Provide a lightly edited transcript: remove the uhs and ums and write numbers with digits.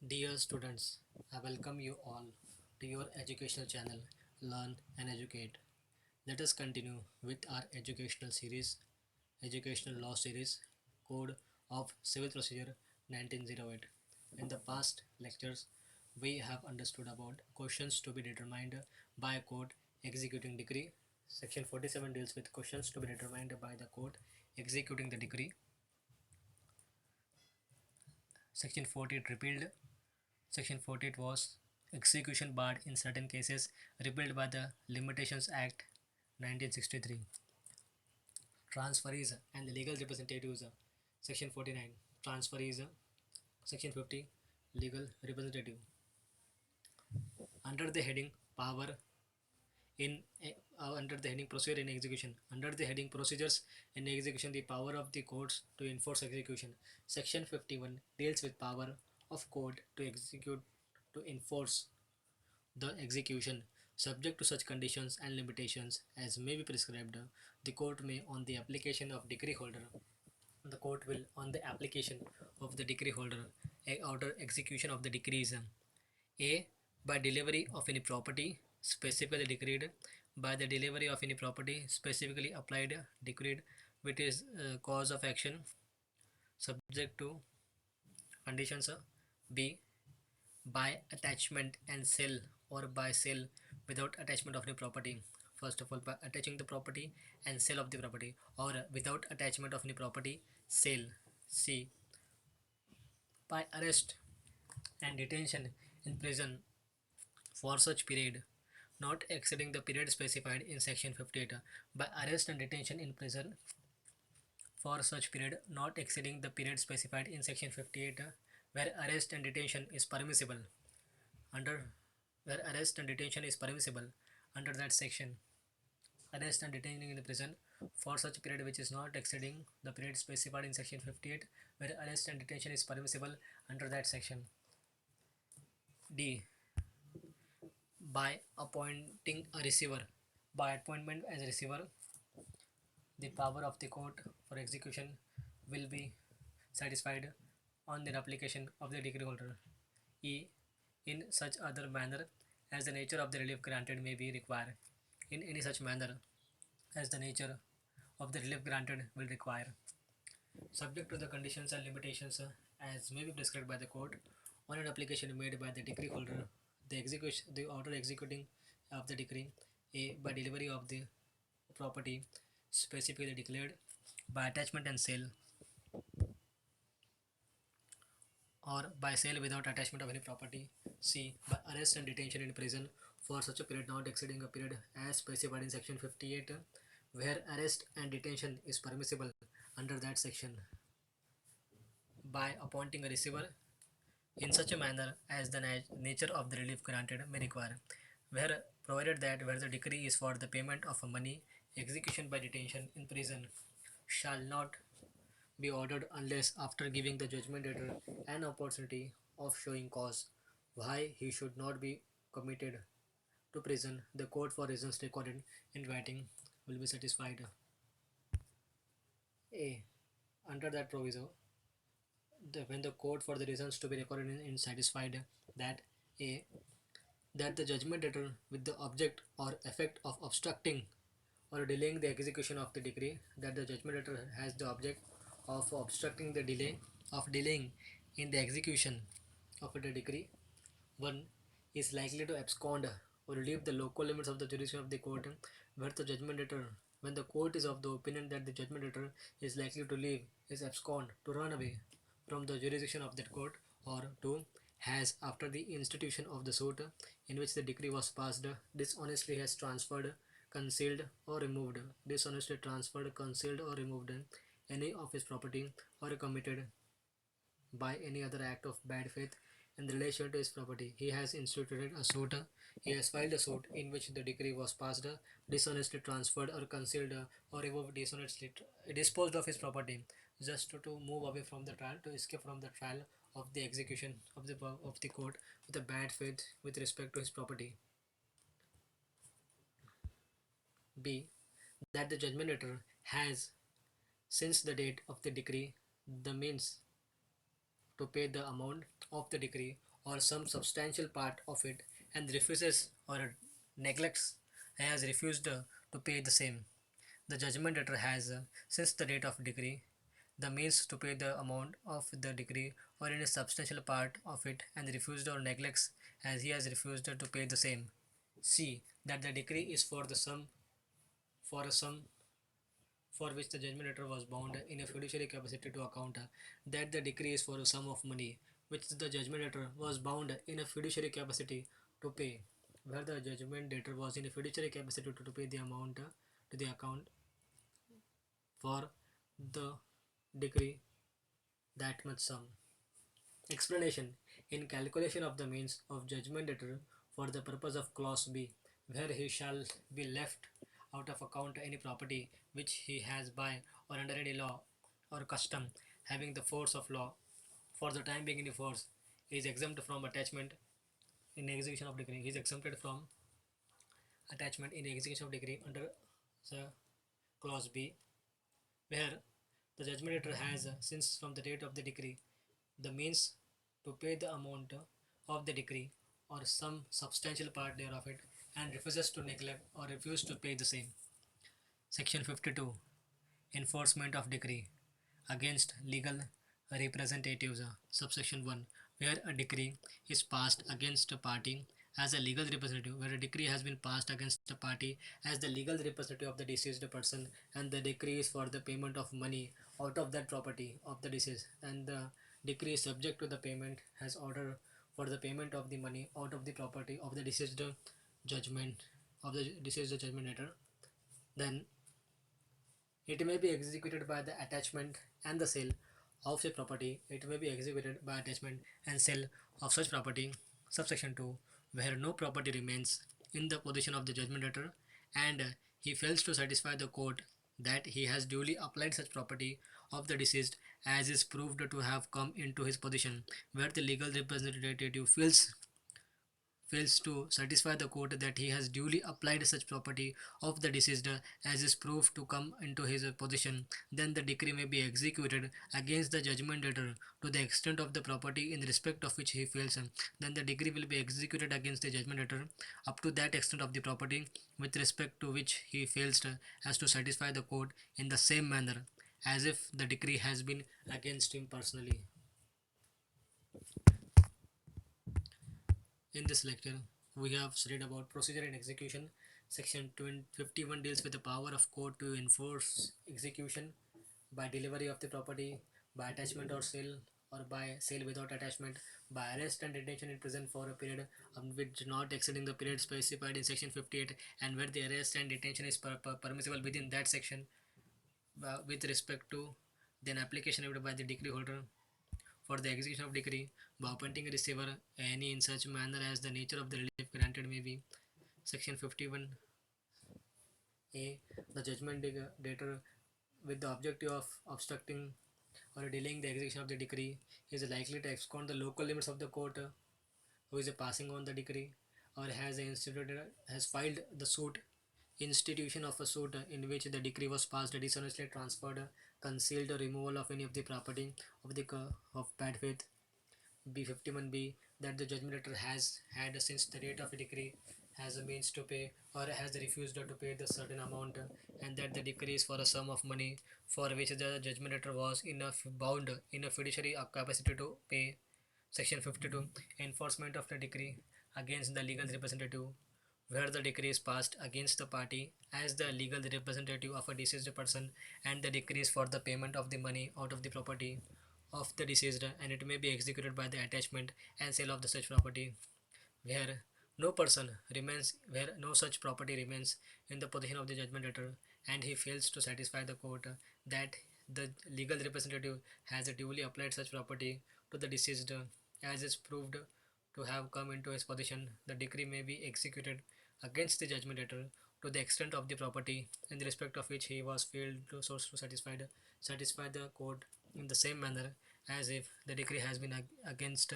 Dear students, I welcome you all to your educational channel, Learn and Educate. Let us continue with our educational law series, Code of Civil Procedure 1908. In the past lectures, we have understood about questions to be determined by a court executing decree. Section 47 deals with questions to be determined by the court executing the decree. Section 48 repealed. Section 48 was execution barred in certain cases, repealed by the Limitations Act 1963. Transferees and legal representatives. Section 49. Transferees. Section 50. Legal representative. Under the heading Power in under the heading Procedure in Execution. Under the heading Procedures in Execution, the power of the courts to enforce execution. Section 51 deals with power of court to execute to enforce the execution, subject to such conditions and limitations as may be prescribed. The court may, on the application of decree holder, the court will, on the application of the decree holder, order execution of the decrees. A. By delivery of any property specifically decreed, by the delivery of any property specifically applied, decreed, which is cause of action, subject to conditions. B. By attachment and sale or by sale without attachment of the property. First of all, by attaching the property and sale of the property, or without attachment of any property, sale. C. By arrest and detention in prison for such period not exceeding the period specified in section 58. By arrest and detention in prison for such period not exceeding the period specified in section 58, where arrest and detention is permissible under where arrest and detention is permissible under that section. Arrest and detaining in the prison for such period which is not exceeding the period specified in section 58, where arrest and detention is permissible under that section. D. By appointing a receiver. By appointment as a receiver, the power of the court for execution will be satisfied on the application of the decree holder. E. In such other manner as the nature of the relief granted may be required. In any such manner as the nature of the relief granted will require, subject to the conditions and limitations as may be prescribed by the court on an application made by the decree holder, the order executing of the decree. A. By delivery of the property specifically declared, by attachment and sale, or by sale without attachment of any property. C. By arrest and detention in prison for such a period not exceeding a period as specified in section 58, where arrest and detention is permissible under that section. By appointing a receiver in such a manner as the nature of the relief granted may require, where provided that where the decree is for the payment of money, execution by detention in prison shall not be ordered unless after giving the judgment debtor an opportunity of showing cause why he should not be committed to prison. The court, for reasons recorded in writing, will be satisfied. A. Under that proviso, when the court, for the reasons to be recorded in satisfied that A. That the judgment debtor with the object or effect of obstructing or delaying the execution of the decree, that the judgment debtor has the object of obstructing the delay of delaying in the execution of the decree, 1 is likely to abscond or leave the local limits of the jurisdiction of the court, where the judgment debtor, when the court is of the opinion that the judgment debtor is likely to leave, is abscond, to run away from the jurisdiction of that court, or 2 has, after the institution of the suit in which the decree was passed, dishonestly has transferred, concealed, or removed, dishonestly transferred, concealed, or removed any of his property, or committed by any other act of bad faith in relation to his property. He has instituted a suit, he has filed a suit in which the decree was passed, dishonestly transferred or concealed or removed, dishonestly disposed of his property, just to move away from the trial, to escape from the trial of the execution of the court with a bad faith with respect to his property. B. That the judgment letter has, since the date of the decree, the means to pay the amount of the decree or some substantial part of it and refuses or neglects has refused to pay the same. The judgment debtor has, since the date of decree, the means to pay the amount of the decree or any substantial part of it and refused or neglects as he has refused to pay the same. C. That the decree is for the sum for a sum for which the judgment debtor was bound in a fiduciary capacity to account, that the decree is for a sum of money which the judgment debtor was bound in a fiduciary capacity to pay, where the judgment debtor was in a fiduciary capacity to pay the amount to the account for the decree that much sum. Explanation. In calculation of the means of judgment debtor for the purpose of clause B, where he shall be left out of account any property which he has by or under any law or custom having the force of law for the time being in force, is exempt from attachment in execution of decree. He is exempted from attachment in execution of decree under the clause B, where the judgment debtor has, since from the date of the decree, the means to pay the amount of the decree or some substantial part thereof it and refuses to neglect or refuse to pay the same. Section 52. Enforcement of decree against legal representatives. Subsection 1. Where a decree is passed against a party as a legal representative, where a decree has been passed against a party as the legal representative of the deceased person, and the decree is for the payment of money out of that property of the deceased, and the decree is subject to the payment has order for the payment of the money out of the property of the deceased judgment of the deceased judgment debtor, then it may be executed by the attachment and the sale of such property. It may be executed by attachment and sale of such property. Subsection 2. Where no property remains in the possession of the judgment debtor and he fails to satisfy the court that he has duly applied such property of the deceased as is proved to have come into his possession, where the legal representative fails to satisfy the court that he has duly applied such property of the deceased as is proof to come into his possession, then the decree may be executed against the judgment debtor to the extent of the property in respect of which he fails. Then the decree will be executed against the judgment debtor up to that extent of the property with respect to which he fails as to satisfy the court in the same manner as if the decree has been against him personally. In this lecture, we have studied about procedure and execution. Section 51 deals with the power of court to enforce execution by delivery of the property, by attachment or sale, or by sale without attachment, by arrest and detention in prison for a period which not exceeding the period specified in section 58, and where the arrest and detention is permissible within that section with respect to then application made by the decree holder for the execution of decree by appointing a receiver any in such manner as the nature of the relief granted may be. Section 51a. The judgment debtor with the objective of obstructing or delaying the execution of the decree is likely to abscond the local limits of the court who is passing on the decree or has filed the suit institution of a suit in which the decree was passed dishonestly transferred concealed removal of any of the property of the of bad faith. B51b. That the judgment debtor has had since the date of a decree has a means to pay or has refused to pay the certain amount, and that the decree is for a sum of money for which the judgment debtor was bound in a fiduciary capacity to pay. Section 52. Enforcement of the decree against the legal representative, where the decree is passed against the party as the legal representative of a deceased person and the decree is for the payment of the money out of the property of the deceased, and it may be executed by the attachment and sale of the such property, where no such property remains in the possession of the judgment debtor and he fails to satisfy the court that the legal representative has duly applied such property to the deceased as is proved to have come into his possession, the decree may be executed against the judgment debtor to the extent of the property in the respect of which he was failed to source to satisfy the court in the same manner as if the decree has been against